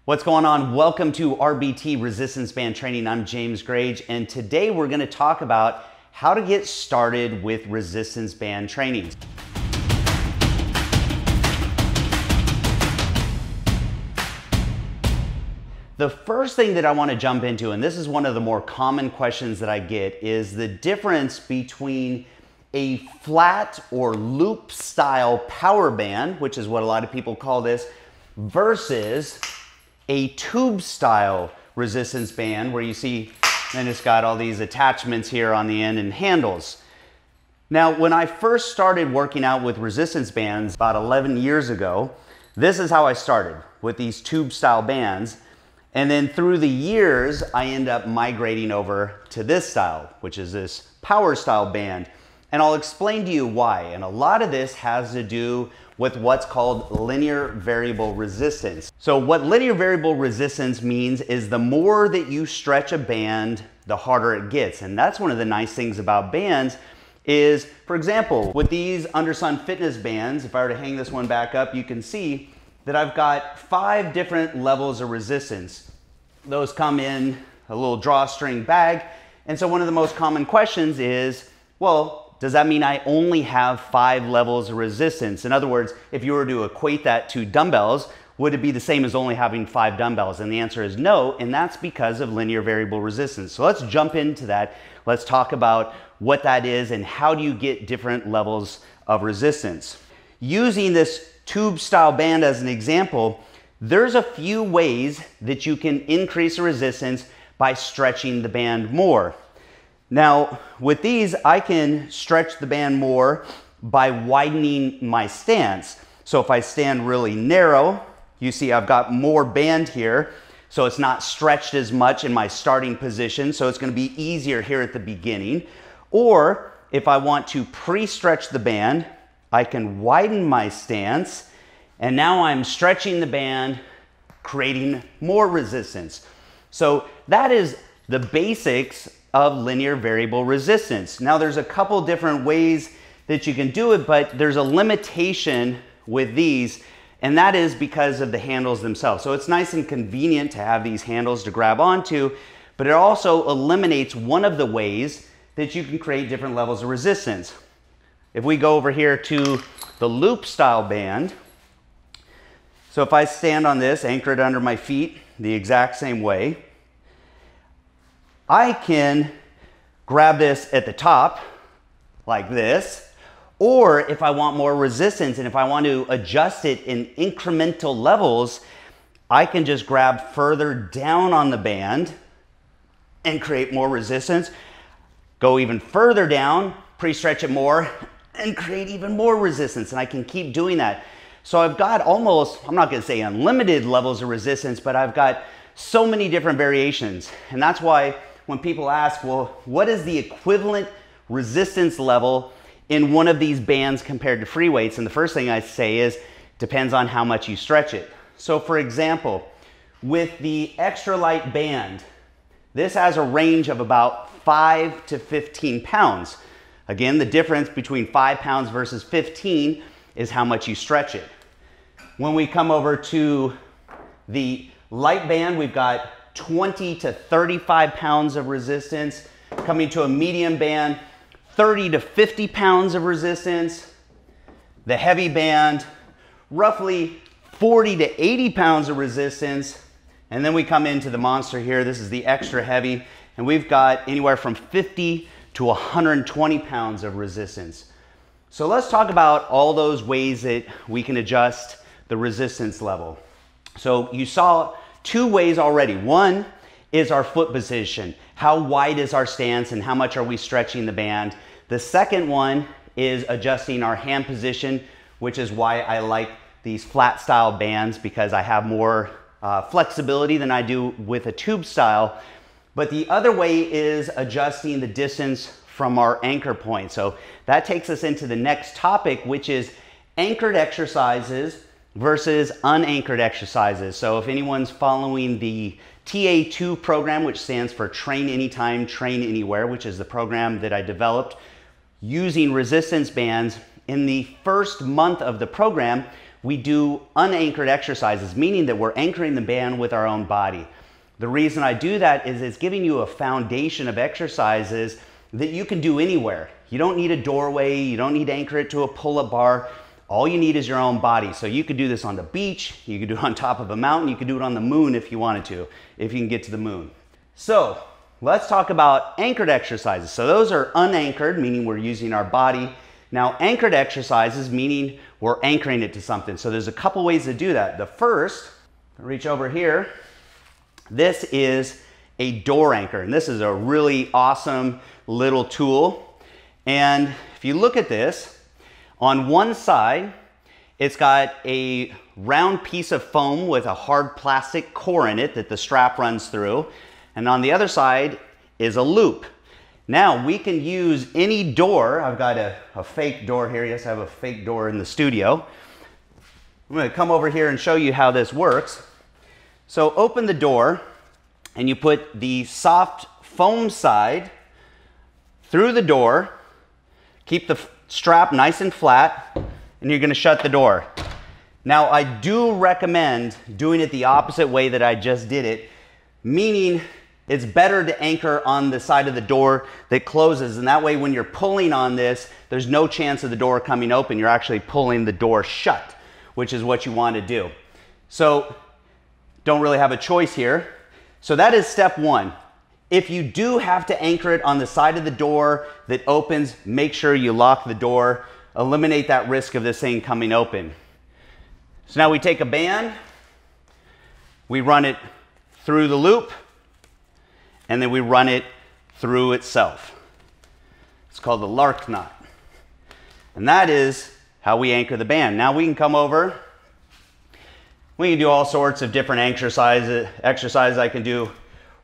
What's going on? Welcome to RBT Resistance Band Training. I'm James Grage, and today we're going to talk about how to get started with resistance band training. The first thing that I want to jump into, and this is one of the more common questions that I get, is the difference between a flat or loop style power band, which is what a lot of people call this, versus a tube style resistance band where you see, and it's got all these attachments here on the end and handles. Now, when I first started working out with resistance bands about 11 years ago, this is how I started, with these tube style bands. And then through the years, I end up migrating over to this style, which is this power style band. And I'll explain to you why. And a lot of this has to do with what's called linear variable resistance. So what linear variable resistance means is the more that you stretch a band, the harder it gets. And that's one of the nice things about bands is, for example, with these Undersun fitness bands, if I were to hang this one back up, you can see that I've got 5 different levels of resistance. Those come in a little drawstring bag. And so one of the most common questions is, well, does that mean I only have 5 levels of resistance? In other words, if you were to equate that to dumbbells, would it be the same as only having 5 dumbbells? And the answer is no, and that's because of linear variable resistance. So let's jump into that. Let's talk about what that is and how do you get different levels of resistance. Using this tube style band as an example, there's a few ways that you can increase the resistance by stretching the band more. Now, with these, I can stretch the band more by widening my stance. So if I stand really narrow, you see I've got more band here, so it's not stretched as much in my starting position, so it's going to be easier here at the beginning. Or if I want to pre-stretch the band, I can widen my stance, and now I'm stretching the band, creating more resistance. So that is the basics of linear variable resistance. Now there's a couple different ways that you can do it, but there's a limitation with these, and that is because of the handles themselves. So it's nice and convenient to have these handles to grab onto, but it also eliminates one of the ways that you can create different levels of resistance. If we go over here to the loop style band, so if I stand on this, anchor it under my feet the exact same way, I can grab this at the top like this, or if I want more resistance and if I want to adjust it in incremental levels, I can just grab further down on the band and create more resistance, go even further down, pre-stretch it more, and create even more resistance, and I can keep doing that. So I've got almost, I'm not going to say unlimited levels of resistance, but I've got so many different variations, and that's why when people ask, well, what is the equivalent resistance level in one of these bands compared to free weights? And the first thing I say is, depends on how much you stretch it. So for example, with the extra light band, this has a range of about 5 to 15 pounds. Again, the difference between 5 pounds versus 15 is how much you stretch it. When we come over to the light band, we've got 20 to 35 pounds of resistance. Coming to a medium band, 30 to 50 pounds of resistance. The heavy band, roughly 40 to 80 pounds of resistance. And then we come into the monster here. This is the extra heavy, and we've got anywhere from 50 to 120 pounds of resistance. So let's talk about all those ways that we can adjust the resistance level. So you saw 2 ways already. One is our foot position. How wide is our stance and how much are we stretching the band? The second one is adjusting our hand position, which is why I like these flat style bands, because I have more flexibility than I do with a tube style. But the other way is adjusting the distance from our anchor point. So that takes us into the next topic, which is anchored exercises versus unanchored exercises. So if anyone's following the TA2 program, which stands for Train Anytime, Train Anywhere, which is the program that I developed using resistance bands, in the first month of the program, we do unanchored exercises, meaning that we're anchoring the band with our own body. The reason I do that is it's giving you a foundation of exercises that you can do anywhere. You don't need a doorway, you don't need to anchor it to a pull-up bar. All you need is your own body. So you could do this on the beach, you could do it on top of a mountain, you could do it on the moon if you wanted to, if you can get to the moon. So let's talk about anchored exercises. So those are unanchored, meaning we're using our body. Now anchored exercises, meaning we're anchoring it to something. So there's a couple ways to do that. The first, reach over here, this is a door anchor. And this is a really awesome little tool. And if you look at this, on one side, it's got a round piece of foam with a hard plastic core in it that the strap runs through. And on the other side is a loop. Now we can use any door. I've got a fake door here. Yes, I have a fake door in the studio. I'm going to come over here and show you how this works. So open the door and you put the soft foam side through the door. Keep the strap nice and flat, and you're going to shut the door. Now I do recommend doing it the opposite way that I just did it, meaning it's better to anchor on the side of the door that closes, and that way when you're pulling on this, there's no chance of the door coming open. You're actually pulling the door shut, which is what you want to do. So don't really have a choice here. So that is step one. If you do have to anchor it on the side of the door that opens, make sure you lock the door. Eliminate that risk of this thing coming open. So now we take a band, we run it through the loop, and then we run it through itself. It's called the lark knot. And that is how we anchor the band. Now we can come over. We can do all sorts of different exercises. I can do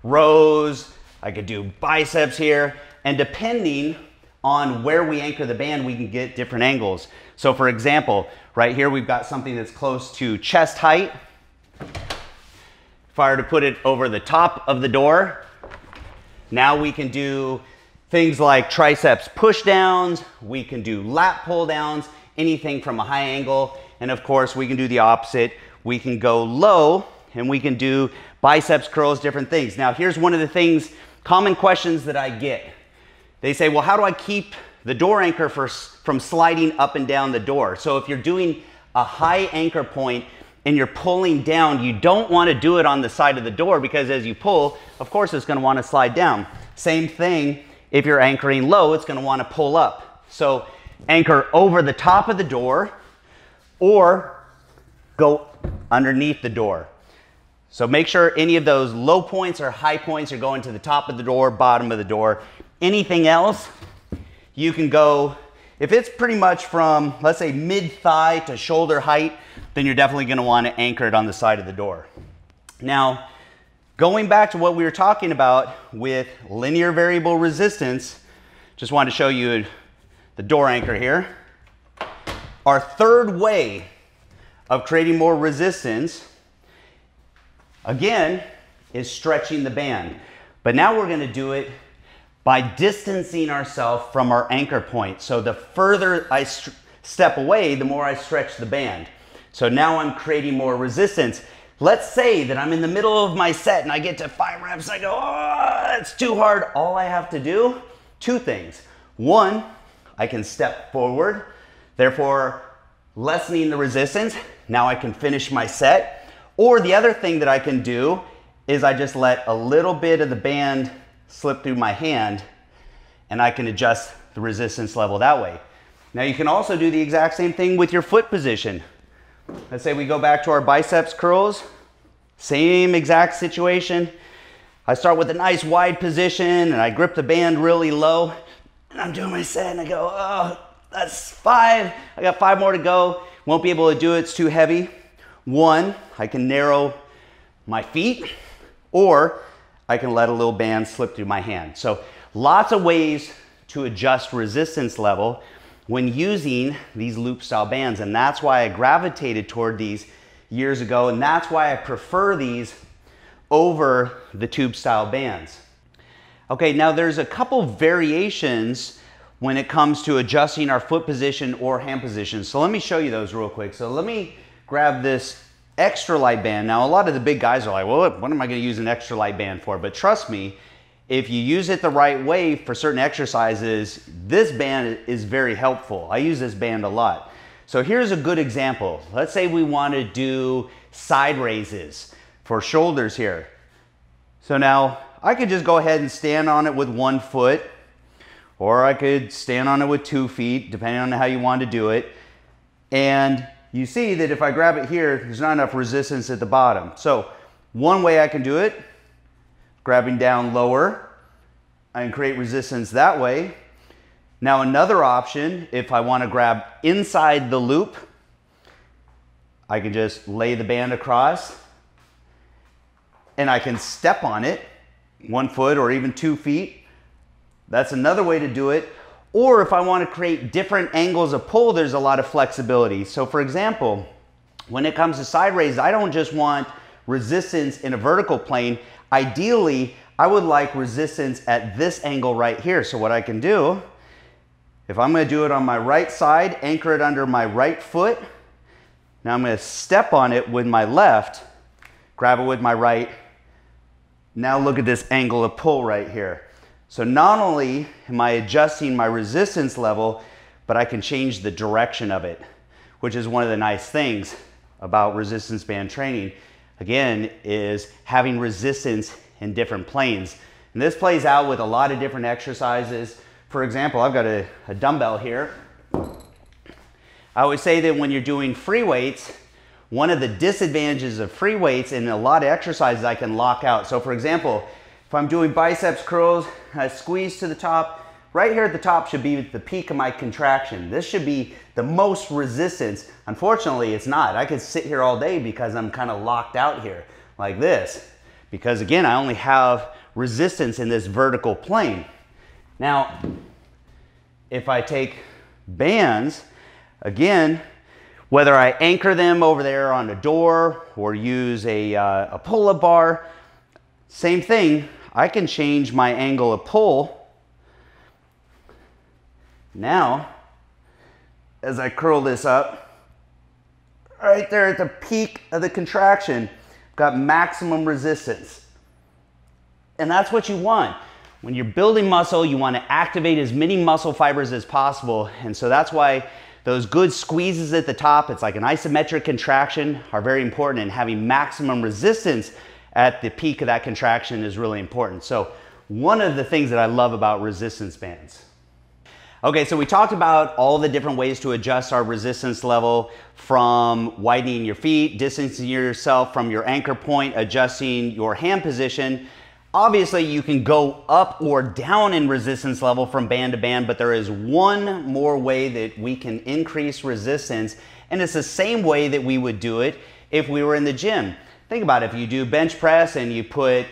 rows, I could do biceps here, and depending on where we anchor the band, we can get different angles. So for example, right here we've got something that's close to chest height. If I were to put it over the top of the door, now we can do things like triceps push downs, we can do lat pull downs, anything from a high angle, and of course we can do the opposite. We can go low and we can do biceps curls, different things. Now here's one of the things, common questions that I get. They say, well, how do I keep the door anchor from sliding up and down the door? So if you're doing a high anchor point and you're pulling down, you don't want to do it on the side of the door, because as you pull, of course it's going to want to slide down. Same thing if you're anchoring low, it's going to want to pull up. So anchor over the top of the door or go underneath the door. So make sure any of those low points or high points are going to the top of the door, bottom of the door. Anything else, you can go, if it's pretty much from, let's say, mid-thigh to shoulder height, then you're definitely going to want to anchor it on the side of the door. Now, going back to what we were talking about with linear variable resistance, just wanted to show you the door anchor here. Our third way of creating more resistance, again, is stretching the band. But now we're going to do it by distancing ourselves from our anchor point. So the further I step away, the more I stretch the band. So now I'm creating more resistance. Let's say that I'm in the middle of my set and I get to 5 reps. I go, oh, that's too hard. All I have to do, two things. One, I can step forward, therefore lessening the resistance. Now I can finish my set. Or the other thing that I can do is I just let a little bit of the band slip through my hand and I can adjust the resistance level that way. Now you can also do the exact same thing with your foot position. Let's say we go back to our biceps curls, same exact situation. I start with a nice wide position and I grip the band really low and I'm doing my set and I go, oh, that's 5. I got 5 more to go. Won't be able to do it, it's too heavy. One, I can narrow my feet, or I can let a little band slip through my hand. So lots of ways to adjust resistance level when using these loop style bands, and that's why I gravitated toward these years ago, and that's why I prefer these over the tube style bands. Okay, now there's a couple variations when it comes to adjusting our foot position or hand position. So let me show you those real quick. So let me grab this extra light band. Now, a lot of the big guys are like, well, what am I going to use an extra light band for? But trust me, if you use it the right way for certain exercises, this band is very helpful. I use this band a lot. So here's a good example. Let's say we want to do side raises for shoulders here. So now I could just go ahead and stand on it with 1 foot, or I could stand on it with 2 feet, depending on how you want to do it. And you see that if I grab it here, there's not enough resistance at the bottom. So one way I can do it, grabbing down lower, I can create resistance that way. Now another option, if I want to grab inside the loop, I can just lay the band across and I can step on it 1 foot or even 2 feet. That's another way to do it. Or if I want to create different angles of pull, there's a lot of flexibility. So for example, when it comes to side raises, I don't just want resistance in a vertical plane. Ideally, I would like resistance at this angle right here. So what I can do, if I'm going to do it on my right side, anchor it under my right foot. Now I'm going to step on it with my left, grab it with my right. Now look at this angle of pull right here. So not only am I adjusting my resistance level, but I can change the direction of it, which is one of the nice things about resistance band training. Again, is having resistance in different planes. And this plays out with a lot of different exercises. For example, I've got a dumbbell here. I always say that when you're doing free weights, one of the disadvantages of free weights in a lot of exercises I can lock out. So for example, if I'm doing biceps curls, I squeeze to the top. Right here at the top should be the peak of my contraction. This should be the most resistance. Unfortunately, it's not. I could sit here all day because I'm kind of locked out here like this. Because again, I only have resistance in this vertical plane. Now, if I take bands, again, whether I anchor them over there on a door or use a pull-up bar, same thing, I can change my angle of pull. Now, as I curl this up, right there at the peak of the contraction, got maximum resistance. And that's what you want. When you're building muscle, you want to activate as many muscle fibers as possible. And so that's why those good squeezes at the top, it's like an isometric contraction, are very important, and having maximum resistance at the peak of that contraction is really important. So one of the things that I love about resistance bands. Okay, so we talked about all the different ways to adjust our resistance level, from widening your feet, distancing yourself from your anchor point, adjusting your hand position. Obviously, you can go up or down in resistance level from band to band, but there is one more way that we can increase resistance, and it's the same way that we would do it if we were in the gym. Think about it. If you do bench press and you put,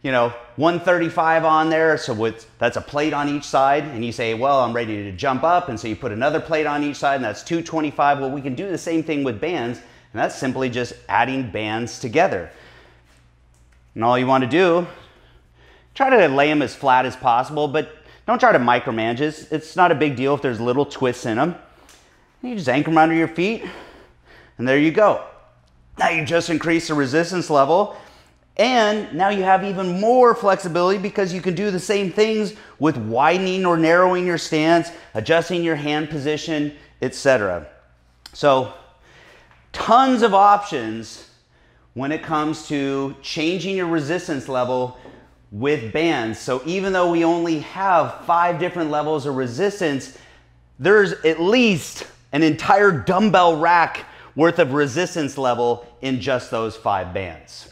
135 on there, so that's a plate on each side, and you say, well, I'm ready to jump up, and so you put another plate on each side, and that's 225. Well, we can do the same thing with bands, and that's simply just adding bands together. And all you want to do, try to lay them as flat as possible, but don't try to micromanage it. It's not a big deal if there's little twists in them. You just anchor them under your feet, and there you go. Now you just increase the resistance level, and now you have even more flexibility because you can do the same things with widening or narrowing your stance, adjusting your hand position, etc. So tons of options when it comes to changing your resistance level with bands. So even though we only have 5 different levels of resistance, there's at least an entire dumbbell rack worth of resistance level in just those 5 bands.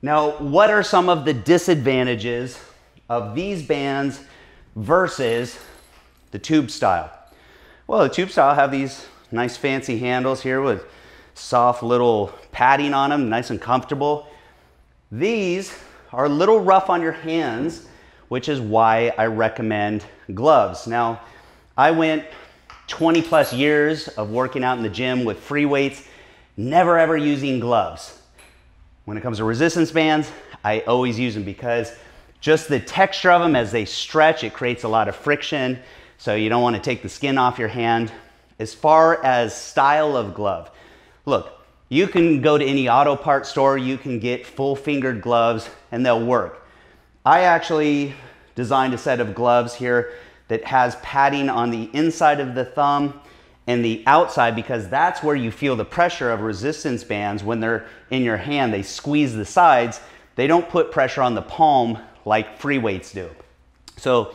Now, what are some of the disadvantages of these bands versus the tube style? Well, the tube style have these nice fancy handles here with soft little padding on them, nice and comfortable. These are a little rough on your hands, which is why I recommend gloves. Now, I went 20 plus years of working out in the gym with free weights, never ever using gloves. When it comes to resistance bands, I always use them because just the texture of them as they stretch, it creates a lot of friction, so you don't want to take the skin off your hand. As far as style of glove, Look, you can go to any auto parts store, you can get full fingered gloves and they'll work. I actually designed a set of gloves here that has padding on the inside of the thumb and the outside, because that's where you feel the pressure of resistance bands when they're in your hand. They squeeze the sides. They don't put pressure on the palm like free weights do. So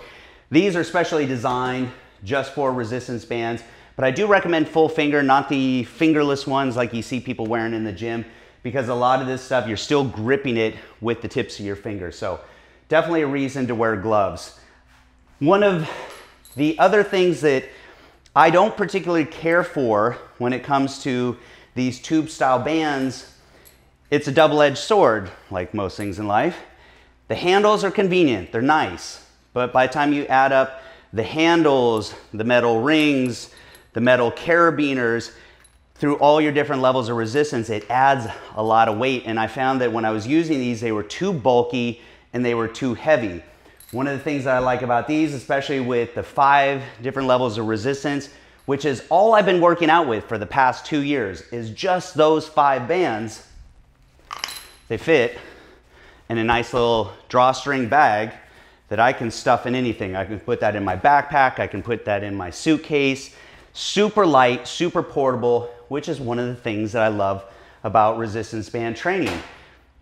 these are specially designed just for resistance bands, but I do recommend full finger, not the fingerless ones like you see people wearing in the gym, because a lot of this stuff, you're still gripping it with the tips of your fingers. So definitely a reason to wear gloves. One of the other things that I don't particularly care for when it comes to these tube style bands, it's a double-edged sword, like most things in life. The handles are convenient, they're nice, but by the time you add up the handles, the metal rings, the metal carabiners, through all your different levels of resistance, it adds a lot of weight. And I found that when I was using these, they were too bulky and they were too heavy. One of the things that I like about these, especially with the 5 different levels of resistance, which is all I've been working out with for the past 2 years, is just those 5 bands. They fit in a nice little drawstring bag that I can stuff in anything. I can put that in my backpack, I can put that in my suitcase. Super light, super portable, which is one of the things that I love about resistance band training.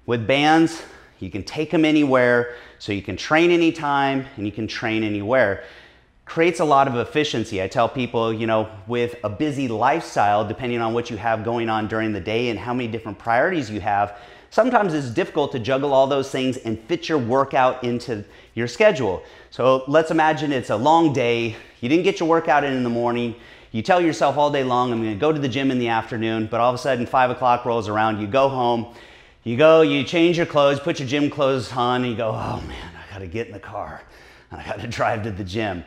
With bands, you can take them anywhere, so you can train anytime and you can train anywhere. Creates a lot of efficiency. I tell people, you know, with a busy lifestyle, depending on what you have going on during the day and how many different priorities you have, sometimes it's difficult to juggle all those things and fit your workout into your schedule. So let's imagine it's a long day, you didn't get your workout in the morning, you tell yourself all day long, I'm gonna go to the gym in the afternoon, but all of a sudden 5 o'clock rolls around, you go home, you change your clothes, put your gym clothes on, and you go, oh man, I gotta get in the car, and I gotta drive to the gym.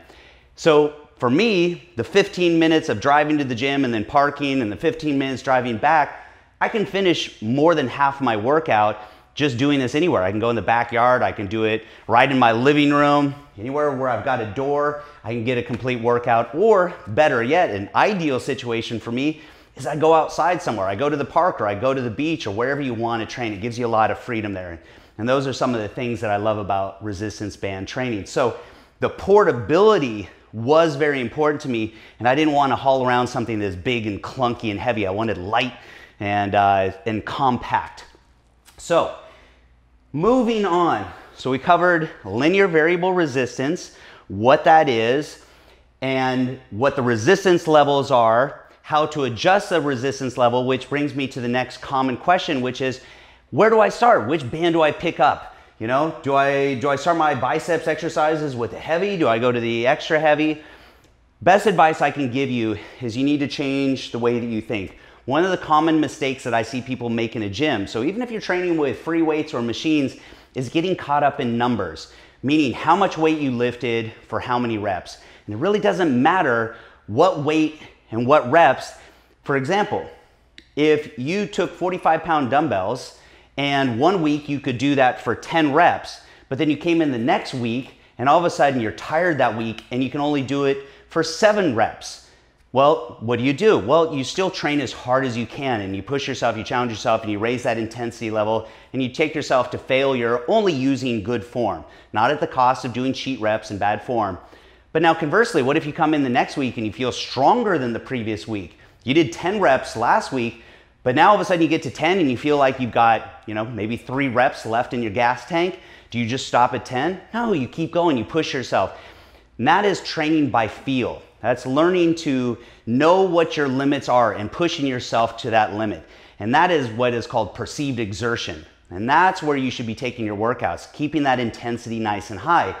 So for me, the 15 minutes of driving to the gym and then parking and the 15 minutes driving back, I can finish more than half my workout just doing this anywhere. I can go in the backyard, I can do it right in my living room, anywhere where I've got a door, I can get a complete workout. Or better yet, an ideal situation for me is I go outside somewhere. I go to the park or I go to the beach or wherever you want to train. It gives you a lot of freedom there. And those are some of the things that I love about resistance band training. So the portability was very important to me, and I didn't want to haul around something that's big and clunky and heavy. I wanted light and compact. So moving on. So we covered linear variable resistance, what that is, and what the resistance levels are, how to adjust the resistance level, which brings me to the next common question, which is, where do I start? Which band do I pick up? You know, do I start my biceps exercises with the heavy? Do I go to the extra heavy? Best advice I can give you is you need to change the way that you think. One of the common mistakes that I see people make in a gym, so even if you're training with free weights or machines, is getting caught up in numbers, meaning how much weight you lifted for how many reps. And it really doesn't matter what weight and what reps. For example, if you took 45-pound dumbbells and one week you could do that for 10 reps, but then you came in the next week and all of a sudden you're tired that week and you can only do it for 7 reps. Well, what do? Well, you still train as hard as you can and you push yourself, you challenge yourself, and you raise that intensity level and you take yourself to failure only using good form, not at the cost of doing cheat reps and bad form. But now conversely, what if you come in the next week and you feel stronger than the previous week? You did 10 reps last week, but now all of a sudden you get to 10 and you feel like you've got, you know, maybe 3 reps left in your gas tank. Do you just stop at 10? No, you keep going, you push yourself. And that is training by feel. That's learning to know what your limits are and pushing yourself to that limit. And that is what is called perceived exertion. And that's where you should be taking your workouts, keeping that intensity nice and high.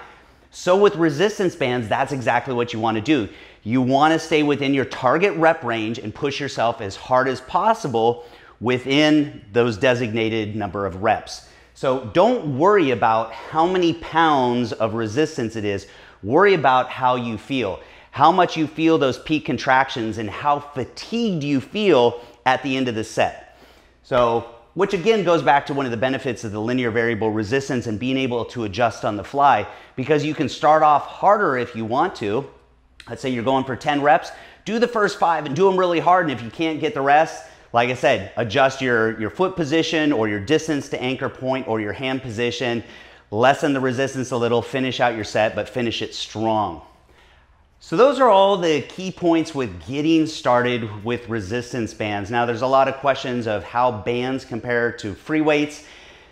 So with resistance bands, that's exactly what you want to do. You want to stay within your target rep range and push yourself as hard as possible within those designated number of reps. So don't worry about how many pounds of resistance it is. Worry about how you feel, how much you feel those peak contractions and how fatigued you feel at the end of the set. So, which again goes back to one of the benefits of the linear variable resistance and being able to adjust on the fly, because you can start off harder if you want to. Let's say you're going for 10 reps, do the first 5 and do them really hard, and if you can't get the rest, like I said, adjust your foot position or your distance to anchor point or your hand position, lessen the resistance a little, finish out your set, but finish it strong. So those are all the key points with getting started with resistance bands. Now there's a lot of questions of how bands compare to free weights.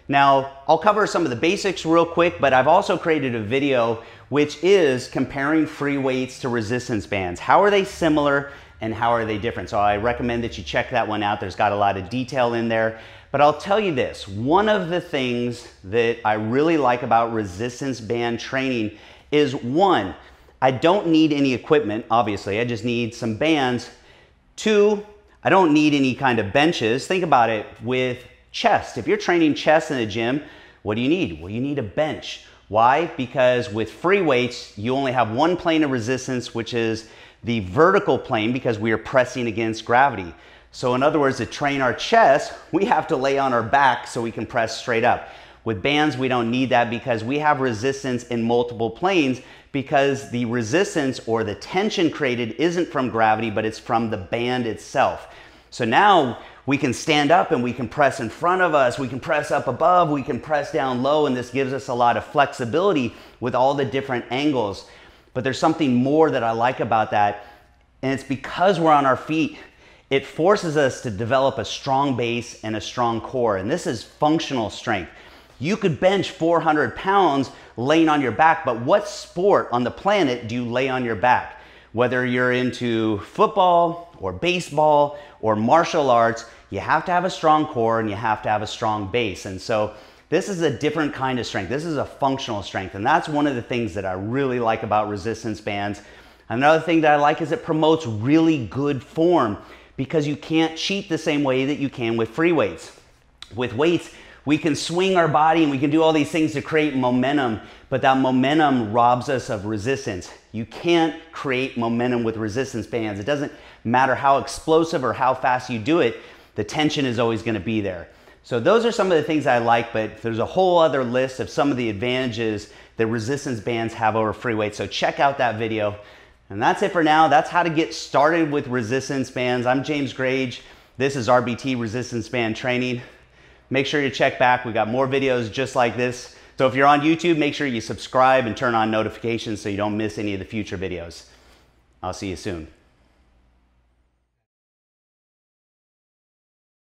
Now I'll cover some of the basics real quick, but I've also created a video which is comparing free weights to resistance bands. How are they similar and how are they different? So I recommend that you check that one out. There's got a lot of detail in there. But I'll tell you this, one of the things that I really like about resistance band training is, one, I don't need any equipment, obviously. I just need some bands. Two, I don't need any kind of benches. Think about it with chest. If you're training chest in a gym, what do you need? Well, you need a bench. Why? Because with free weights, you only have one plane of resistance, which is the vertical plane, because we are pressing against gravity. So in other words, to train our chest, we have to lay on our back so we can press straight up. With bands, we don't need that because we have resistance in multiple planes, because the resistance or the tension created isn't from gravity, but it's from the band itself. So now we can stand up and we can press in front of us, we can press up above, we can press down low, and this gives us a lot of flexibility with all the different angles. But there's something more that I like about that, and it's because we're on our feet, it forces us to develop a strong base and a strong core, and this is functional strength. You could bench 400 pounds laying on your back, but what sport on the planet do you lay on your back? Whether you're into football or baseball or martial arts, you have to have a strong core and you have to have a strong base. And so this is a different kind of strength. This is a functional strength, and that's one of the things that I really like about resistance bands. Another thing that I like is it promotes really good form, because you can't cheat the same way that you can with free weights. With weights, we can swing our body and we can do all these things to create momentum, but that momentum robs us of resistance. You can't create momentum with resistance bands. It doesn't matter how explosive or how fast you do it, the tension is always going to be there. So those are some of the things I like, but there's a whole other list of some of the advantages that resistance bands have over free weights. So check out that video. And that's it for now. That's how to get started with resistance bands. I'm James Grage. This is RBT Resistance Band Training. Make sure you check back. We got more videos just like this. So if you're on YouTube, make sure you subscribe and turn on notifications so you don't miss any of the future videos. I'll see you soon.